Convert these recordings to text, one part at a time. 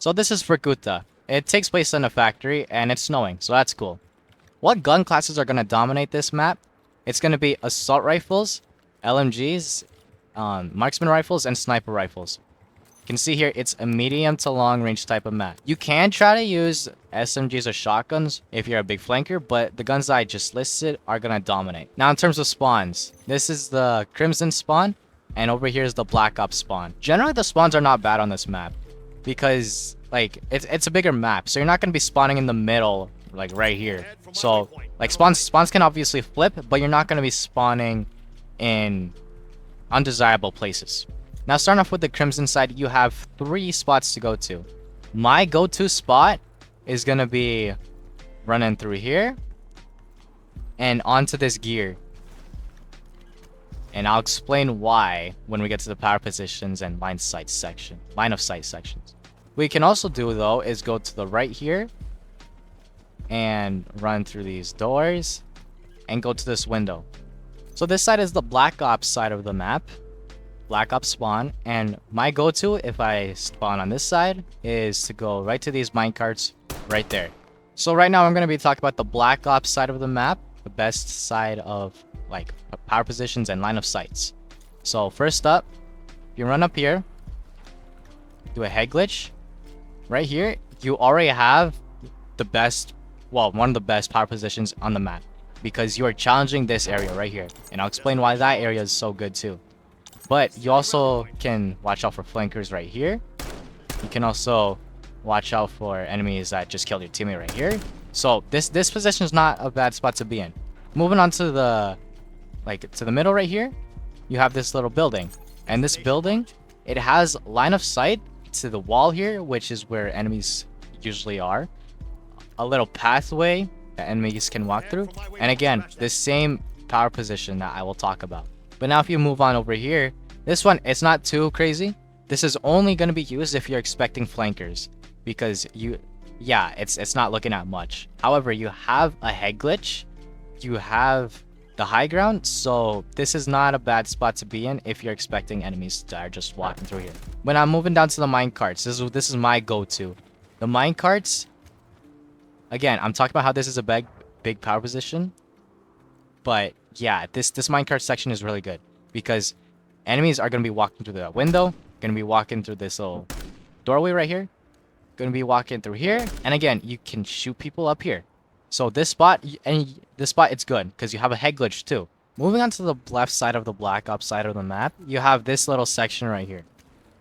So this is Vorkuta. It takes place in a factory and it's snowing, so that's cool. What gun classes are going to dominate this map? It's going to be assault rifles, LMGs, marksman rifles, and sniper rifles. You can see here it's a medium to long range type of map. You can try to use SMGs or shotguns if you're a big flanker, but the guns that I just listed are going to dominate. Now in terms of spawns, this is the Crimson spawn, and over here is the Black Ops spawn. Generally the spawns are not bad on this map because like it's a bigger map, so you're not going to be spawning in the middle like right here. So like spawns can obviously flip, but you're not going to be spawning in undesirable places. Now starting off with the Crimson side, you have 3 spots to go to. My go-to spot is going to be running through here and onto this gear. And I'll explain why when we get to the power positions and line of sight sections. What we can also do though is go to the right here and run through these doors and go to this window. So this side is the Black Ops side of the map, Black Ops spawn, and my go-to if I spawn on this side is to go right to these minecarts right there. So right now I'm going to be talking about the Black Ops side of the map, the best side of like power positions and line of sights. So first up, you run up here, do a head glitch. Right here, you already have the best, well, one of the best power positions on the map because you are challenging this area right here. And I'll explain why that area is so good too. But you also can watch out for flankers right here. You can also watch out for enemies that just killed your teammate right here. So this position is not a bad spot to be in. Moving on to the middle right here, you have this little building. And this building, it has line of sight to the wall here, which is where enemies usually are. A little pathway that enemies can walk through. And again, the same power position that I will talk about. But now if you move on over here, this one, it's not too crazy. This is only going to be used if you're expecting flankers. Because it's not looking at much. However, you have a head glitch. You have the high ground, so this is not a bad spot to be in if you're expecting enemies that are just walking through here. When I'm moving down to the minecarts, this is my go-to. The minecarts, again, I'm talking about how this is a big power position, but yeah, this minecart section is really good because enemies are going to be walking through that window, going to be walking through this little doorway right here, going to be walking through here, and again, you can shoot people up here. So this spot, it's good because you have a head glitch too. Moving on to the left side of the Black Ops side of the map, you have this little section right here.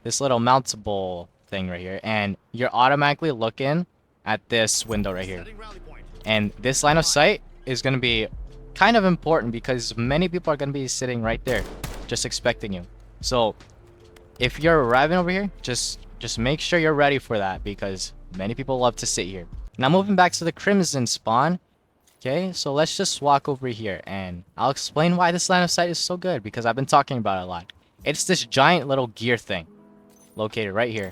This little mountable thing right here. And you're automatically looking at this window right here. And this line of sight is going to be kind of important because many people are going to be sitting right there just expecting you. So if you're arriving over here, just make sure you're ready for that because many people love to sit here. Now moving back to the Crimson spawn. Okay, so let's just walk over here and I'll explain why this line of sight is so good because I've been talking about it a lot. It's this giant little gear thing located right here.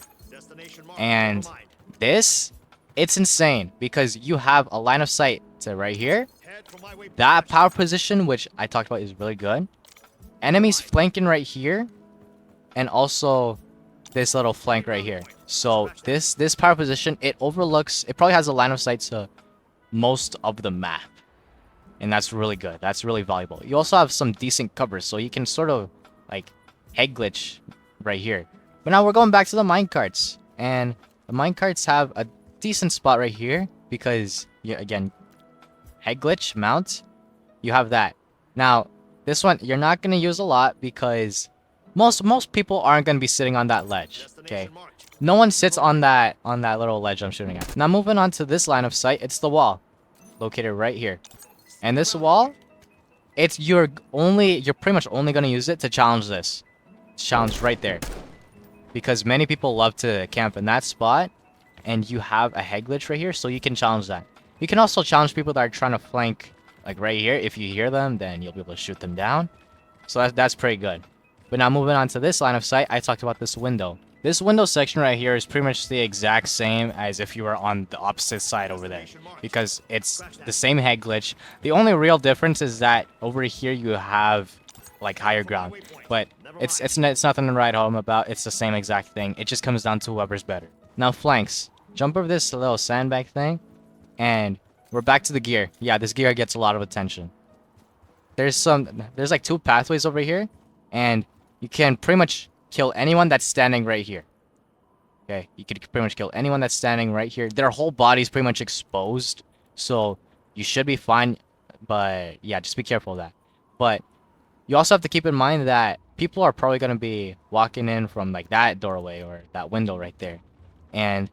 And it's insane because you have a line of sight to right here. That power position, which I talked about, is really good. Enemies flanking right here. And also this little flank right here. So this power position, it probably has a line of sight to most of the map. And that's really good. That's really valuable. You also have some decent covers, so you can sort of like head glitch right here. But now we're going back to the minecarts. And the minecarts have a decent spot right here because, again, head glitch, mount, you have that. Now, this one, you're not going to use a lot because most people aren't going to be sitting on that ledge, okay? No one sits on that little ledge I'm shooting at. Now moving on to this line of sight, it's the wall located right here. And this wall, you're pretty much only going to use it to challenge this. Challenge right there. Because many people love to camp in that spot and you have a head glitch right here, so you can challenge that. You can also challenge people that are trying to flank like right here. If you hear them, then you'll be able to shoot them down. So that's pretty good. But now moving on to this line of sight, I talked about this window. This window section right here is pretty much the exact same as if you were on the opposite side over there. Because it's the same head glitch. The only real difference is that over here you have like higher ground. But it's nothing to write home about. It's the same exact thing. It just comes down to whoever's better. Now flanks. Jump over this little sandbag thing, and we're back to the gear. Yeah, this gear gets a lot of attention. There's like 2 pathways over here, and you can pretty much kill anyone that's standing right here. Okay, you could pretty much kill anyone that's standing right here. Their whole body's pretty much exposed, so you should be fine. But yeah, just be careful of that. But you also have to keep in mind that people are probably gonna be walking in from like that doorway or that window right there, and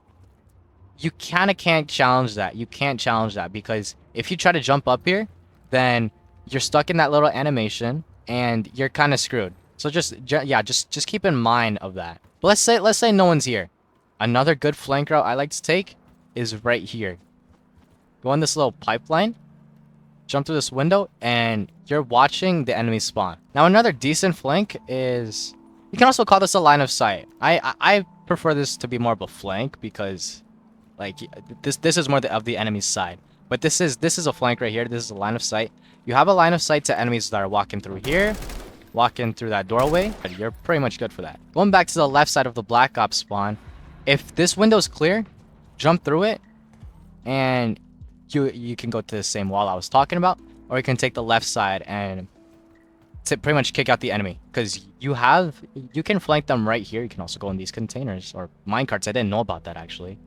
you kind of can't challenge that. You can't challenge that because if you try to jump up here, then you're stuck in that little animation and you're kind of screwed. So just keep in mind of that. But let's say no one's here. Another good flank route I like to take is right here. Go on this little pipeline, jump through this window, and you're watching the enemy spawn. Now another decent flank is, you can also call this a line of sight. I prefer this to be more of a flank because like this is more of the enemy's side. But this is a flank right here. This is a line of sight. You have a line of sight to enemies that are walking through here, walking through that doorway, and you're pretty much good for that. Going back to the left side of the Black Ops spawn, if this window's clear, jump through it, and you can go to the same wall I was talking about, or you can take the left side and to pretty much kick out the enemy, because you can flank them right here. You can also go in these containers or minecarts. I didn't know about that actually.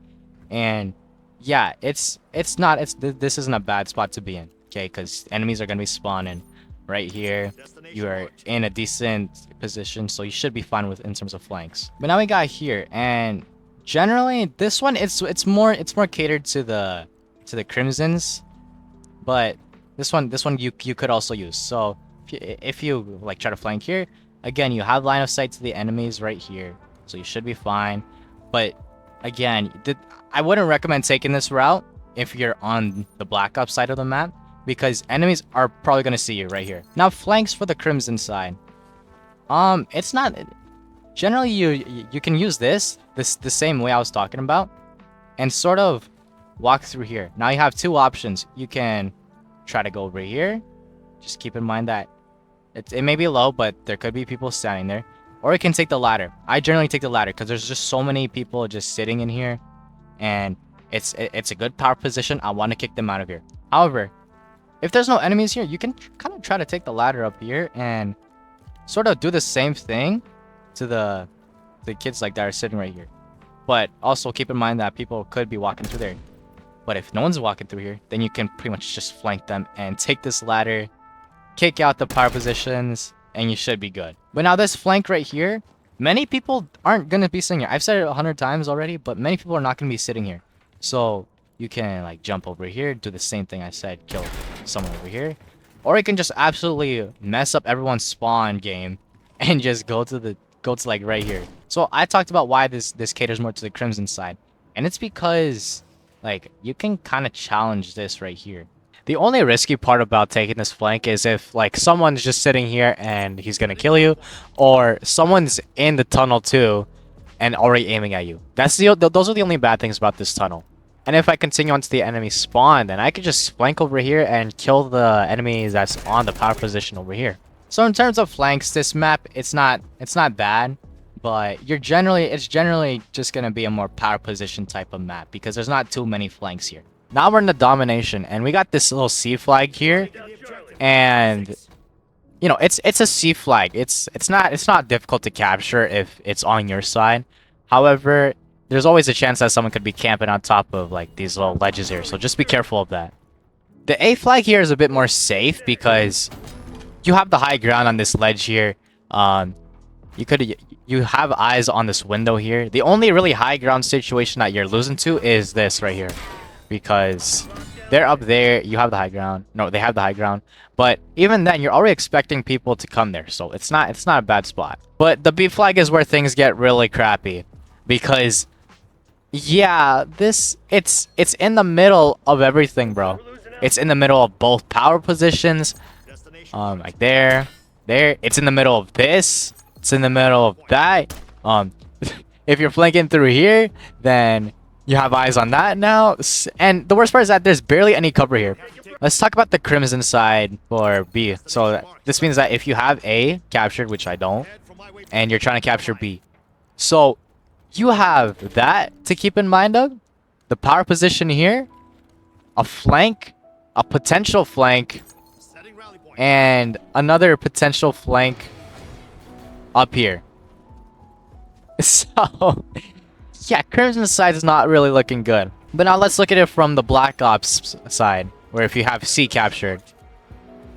And yeah, this isn't a bad spot to be in, okay? Because enemies are gonna be spawning right here. You are in a decent position, so you should be fine with in terms of flanks. But now we got here, and generally this one it's more catered to the Crimsons, but this one you could also use. So if you like try to flank here, again you have line of sight to the enemies right here, so you should be fine. But again, I wouldn't recommend taking this route if you're on the Black Ops side of the map, because enemies are probably gonna see you right here. Now flanks for the Crimson side. It's not generally you can use this the same way I was talking about, and sort of walk through here. Now you have 2 options. You can try to go over here. Just keep in mind that it may be low, but there could be people standing there. Or you can take the ladder. I generally take the ladder because there's just so many people just sitting in here, and it's a good power position. I want to kick them out of here. However, if there's no enemies here, you can kind of try to take the ladder up here and sort of do the same thing to the kids like that are sitting right here. But also keep in mind that people could be walking through there. But if no one's walking through here, then you can pretty much just flank them and take this ladder, kick out the power positions, and you should be good. But now this flank right here, many people aren't going to be sitting here. I've said it 100 times already, but many people are not going to be sitting here. So you can like jump over here, do the same thing I said, kill someone over here. Or you can just absolutely mess up everyone's spawn game and just go to like right here. So I talked about why this caters more to the Crimson side. And it's because like you can kind of challenge this right here. The only risky part about taking this flank is if like someone's just sitting here and he's gonna kill you, or someone's in the tunnel too and already aiming at you. Those are the only bad things about this tunnel. And if I continue onto the enemy spawn, then I could just flank over here and kill the enemy that's on the power position over here. So in terms of flanks, this map it's not bad, but it's generally just gonna be a more power position type of map because there's not too many flanks here. Now we're in the domination, and we got this little C flag here, and you know it's a C flag. It's not difficult to capture if it's on your side. However, there's always a chance that someone could be camping on top of like these little ledges here, so just be careful of that. The A flag here is a bit more safe because you have the high ground on this ledge here. You have eyes on this window here. The only really high ground situation that you're losing to is this right here, because they're up there. You have the high ground. No, they have the high ground. But even then, you're already expecting people to come there, so it's not a bad spot. But the B flag is where things get really crappy, because yeah, it's in the middle of everything, bro. It's in the middle of both power positions. Like there. It's in the middle of this. It's in the middle of that. If you're flanking through here, then you have eyes on that now. And the worst part is that there's barely any cover here. Let's talk about the Crimson side for B. So this means that if you have A captured, which I don't, and you're trying to capture B, so you have that to keep in mind of. The power position here, a flank, a potential flank, and another potential flank up here. So, yeah, Crimson side is not really looking good. But now let's look at it from the Black Ops side, where if you have C captured.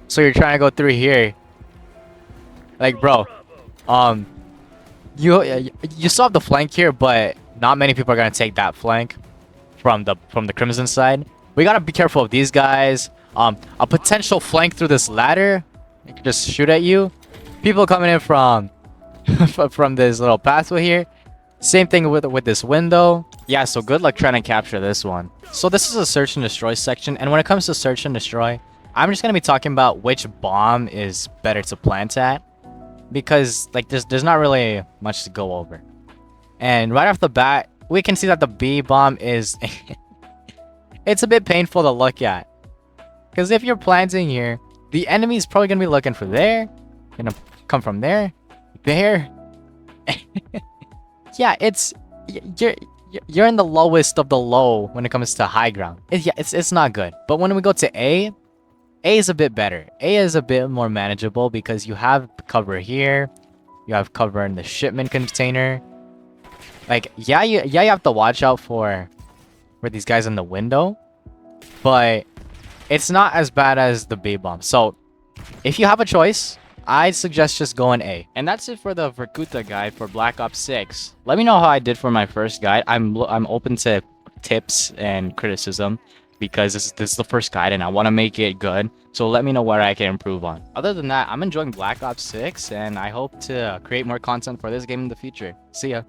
So you're trying to go through here. Like, bro, you still have the flank here, but not many people are gonna take that flank from the Crimson side. We gotta be careful of these guys. A potential flank through this ladder, they can just shoot at you. People coming in from from this little pathway here. Same thing with this window. Yeah, so good luck trying to capture this one. So this is a search and destroy section, and when it comes to search and destroy, I'm just gonna be talking about which bomb is better to plant at, because like there's not really much to go over. And right off the bat, we can see that the B bomb is it's a bit painful to look at, because if you're planting here, the enemy is probably gonna be looking for there, gonna come from there. Yeah, you're in the lowest of the low when it comes to high ground. It's not good. But when we go to A is a bit better. A is a bit more manageable because you have cover here, you have cover in the shipment container. Like, yeah, you have to watch out for these guys in the window, but it's not as bad as the B bomb. So if you have a choice, I'd suggest just going A. And that's it for the Vorkuta guide for Black Ops 6. Let me know how I did for my first guide. I'm open to tips and criticism, because this is the first guide and I want to make it good. So let me know what I can improve on. Other than that, I'm enjoying Black Ops 6 and I hope to create more content for this game in the future. See ya.